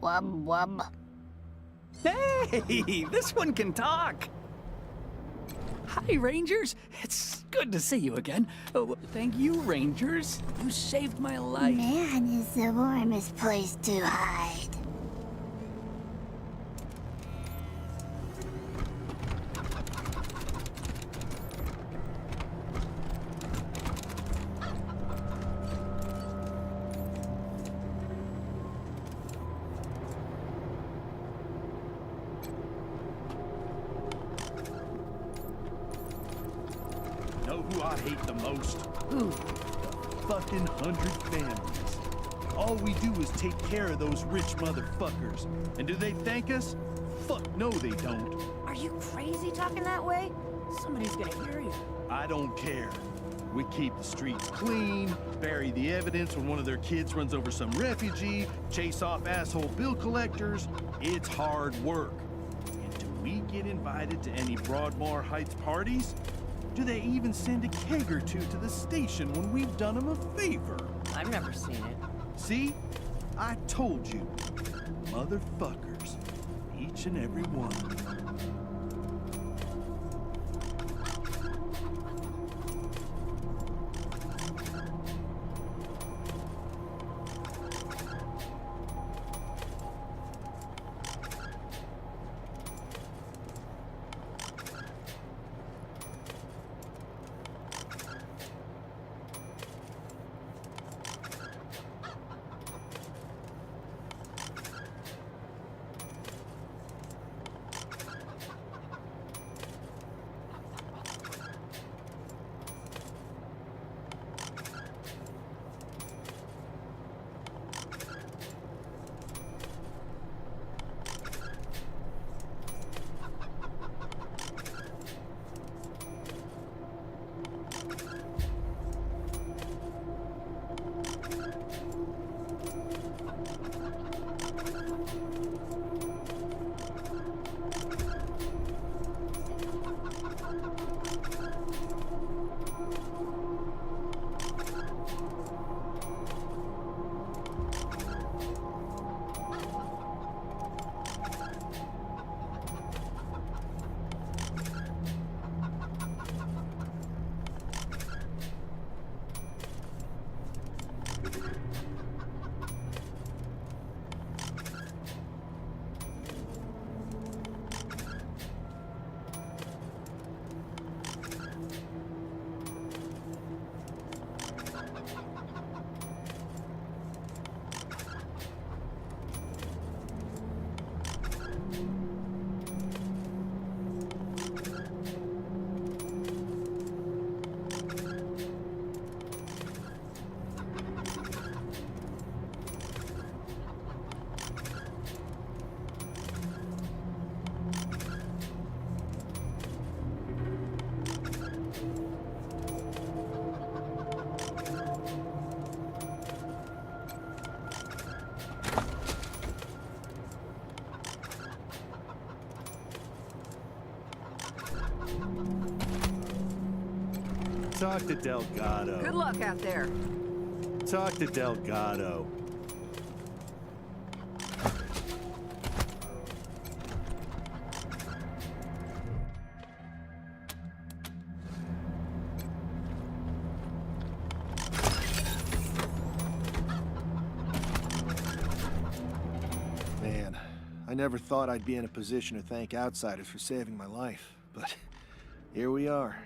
Wub wub. Hey, this one can talk. Hi, Rangers. It's good to see you again. Oh, thank you, Rangers. You saved my life. Man is the warmest place to hide. Know who I hate the most? Who? The fucking 100 families. All we do is take care of those rich motherfuckers. And do they thank us? Fuck no, they don't. Are you crazy talking that way? Somebody's gonna hear you. I don't care. We keep the streets clean, bury the evidence when one of their kids runs over some refugee, chase off asshole bill collectors. It's hard work. And do we get invited to any Broadmoor Heights parties? Do they even send a keg or two to the station when we've done them a favor? I've never seen it. See? I told you. Motherfuckers. Each and every one. Talk to Delgado. Good luck out there. Talk to Delgado. Man, I never thought I'd be in a position to thank outsiders for saving my life, but here we are.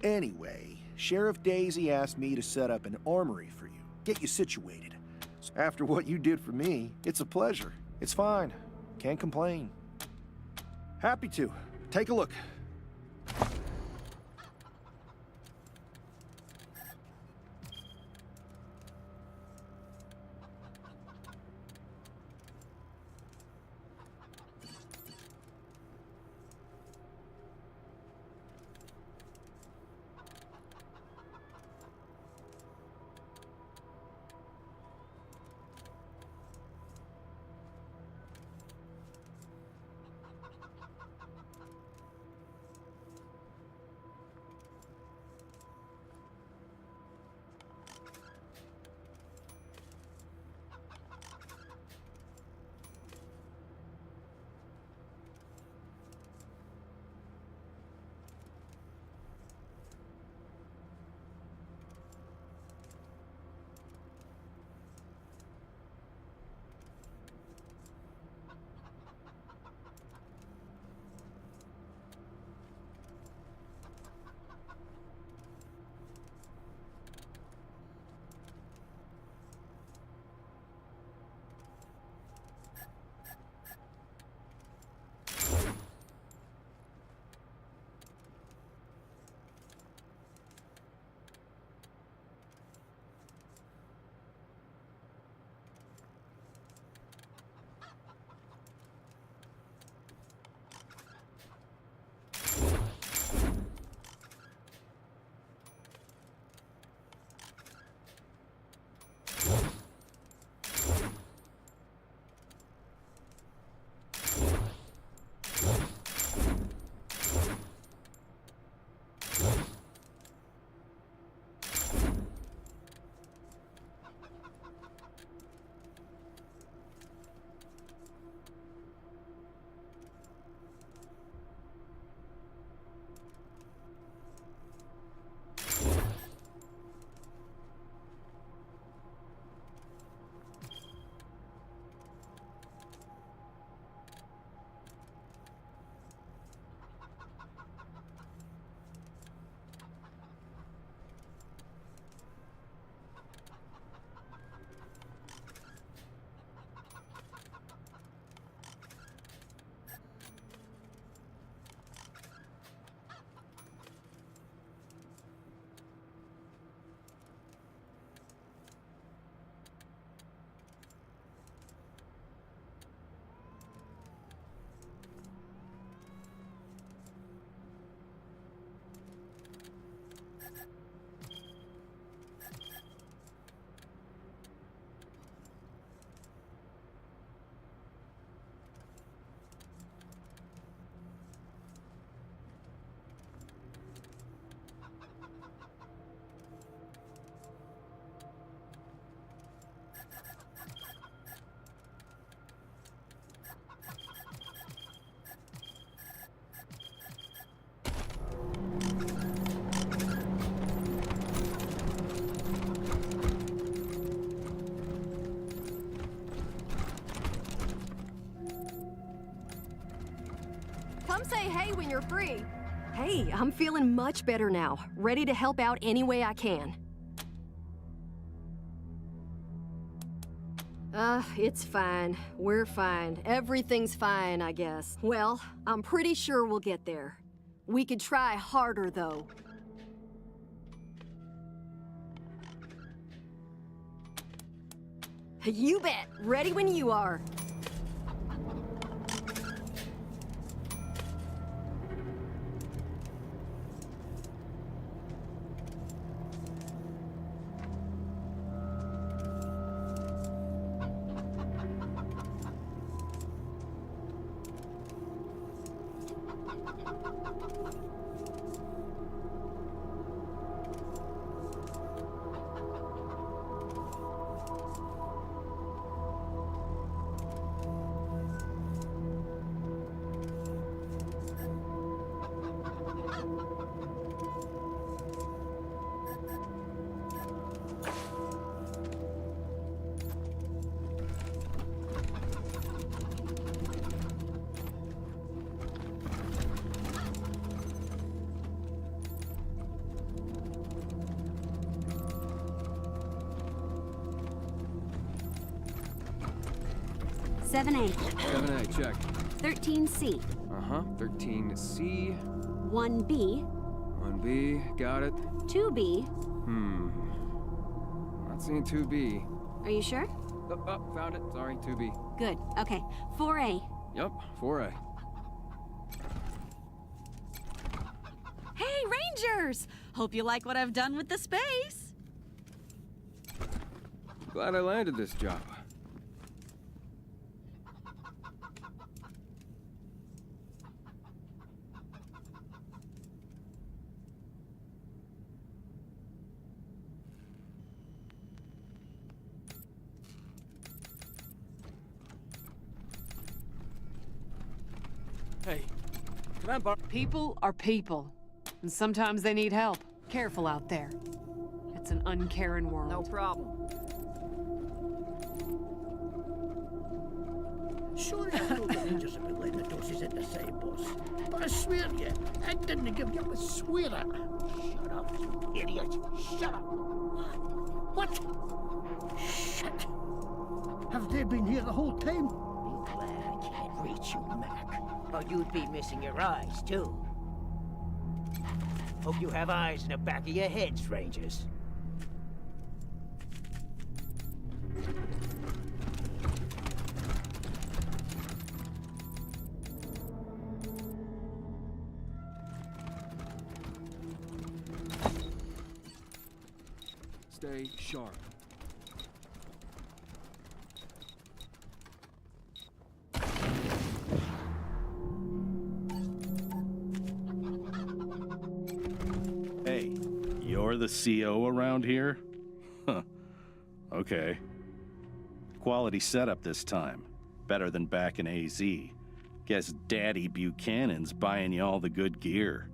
Anyway, Sheriff Daisy asked me to set up an armory for you, get you situated. So after what you did for me, it's a pleasure. It's fine. Can't complain. Happy to. Take a look. Come say hey when you're free. Hey, I'm feeling much better now. Ready to help out any way I can. It's fine. We're fine. Everything's fine, I guess. Well, I'm pretty sure we'll get there. We could try harder, though. You bet. Ready when you are. Seven A. 7A, check. 13C. Uh-huh, 13C. 1B. 1B, got it. 2B. Not seeing 2B. Are you sure? Oh, found it. Sorry, 2B. Good. Okay. 4A. Yep, 4A. Hey, Rangers! Hope you like what I've done with the space. Glad I landed this job. Hey, can I borrow? People are people, and sometimes they need help. Careful out there. It's an uncaring world. No problem. Sure, I know the Rangers have been letting the doses in the same boss. But I swear to you, I didn't give you a swear it. Shut up, you idiot. Shut up. What? Shit. Have they been here the whole time? Be glad I can't reach you, Mac. Or you'd be missing your eyes, too. Hope you have eyes in the back of your heads, Rangers. Stay sharp. Hey, you're the CO around here? Huh. Okay. Quality setup this time. Better than back in AZ. Guess Daddy Buchanan's buying you all the good gear.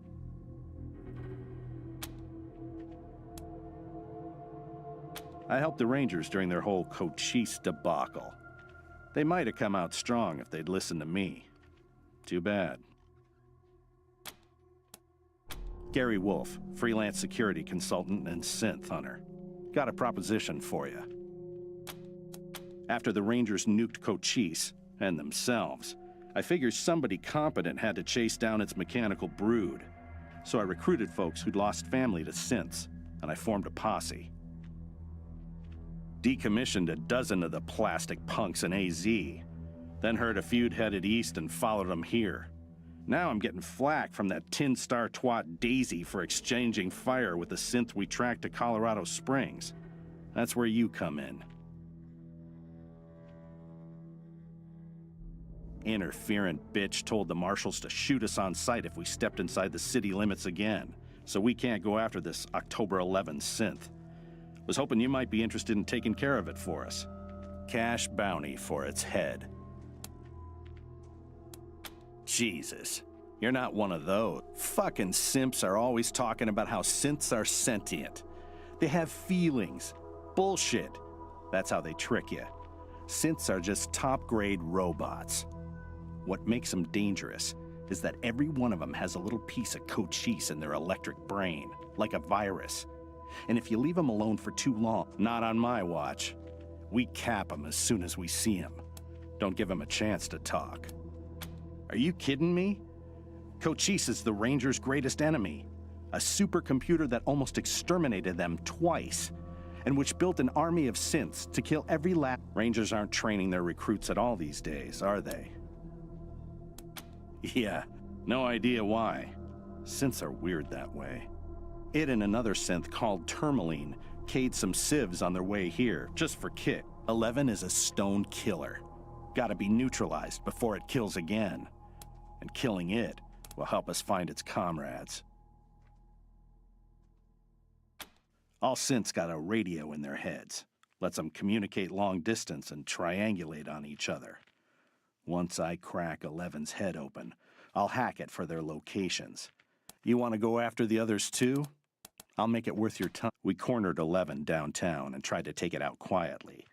I helped the Rangers during their whole Cochise debacle. They might have come out strong if they'd listened to me. Too bad. Gary Wolf, freelance security consultant and synth hunter. Got a proposition for you. After the Rangers nuked Cochise, and themselves, I figured somebody competent had to chase down its mechanical brood. So I recruited folks who'd lost family to synths, and I formed a posse. Decommissioned a dozen of the plastic punks in AZ, then heard a feud headed east and followed them here. Now I'm getting flack from that tin star twat Daisy for exchanging fire with the synth we tracked to Colorado Springs. That's where you come in. Interferent bitch told the marshals to shoot us on sight if we stepped inside the city limits again, so we can't go after this October 11 synth. Was hoping you might be interested in taking care of it for us. Cash bounty for its head. Jesus, you're not one of those. Fucking simps are always talking about how synths are sentient. They have feelings. Bullshit. That's how they trick you. Synths are just top-grade robots. What makes them dangerous is that every one of them has a little piece of Cochise in their electric brain, like a virus. And if you leave them alone for too long, not on my watch, we cap them as soon as we see them. Don't give them a chance to talk. Are you kidding me? Cochise is the Rangers' greatest enemy, a supercomputer that almost exterminated them twice, and which built an army of synths to kill every Rangers aren't training their recruits at all these days, are they? Yeah, no idea why. Synths are weird that way. It and another synth called Tourmaline K'd some civs on their way here, just for kick. 11 is a stone killer. Gotta be neutralized before it kills again. And killing it will help us find its comrades. All synths got a radio in their heads. Lets them communicate long distance and triangulate on each other. Once I crack 11's head open, I'll hack it for their locations. You want to go after the others too? I'll make it worth your time. We cornered 11 downtown and tried to take it out quietly.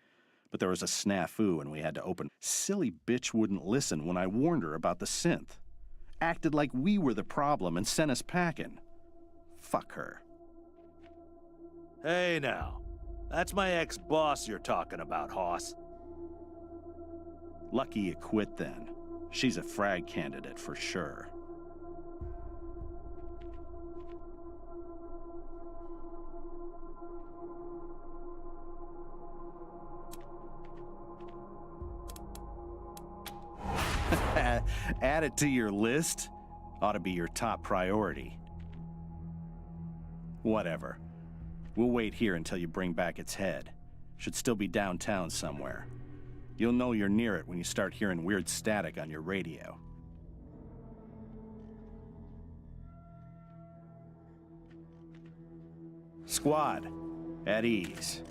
But there was a snafu and we had to open. Silly bitch wouldn't listen when I warned her about the synth. Acted like we were the problem and sent us packing. Fuck her. Hey now, that's my ex-boss you're talking about, Hoss. Lucky you quit then. She's a frag candidate for sure. Add it to your list? Ought to be your top priority. Whatever. We'll wait here until you bring back its head. Should still be downtown somewhere. You'll know you're near it when you start hearing weird static on your radio. Squad, at ease.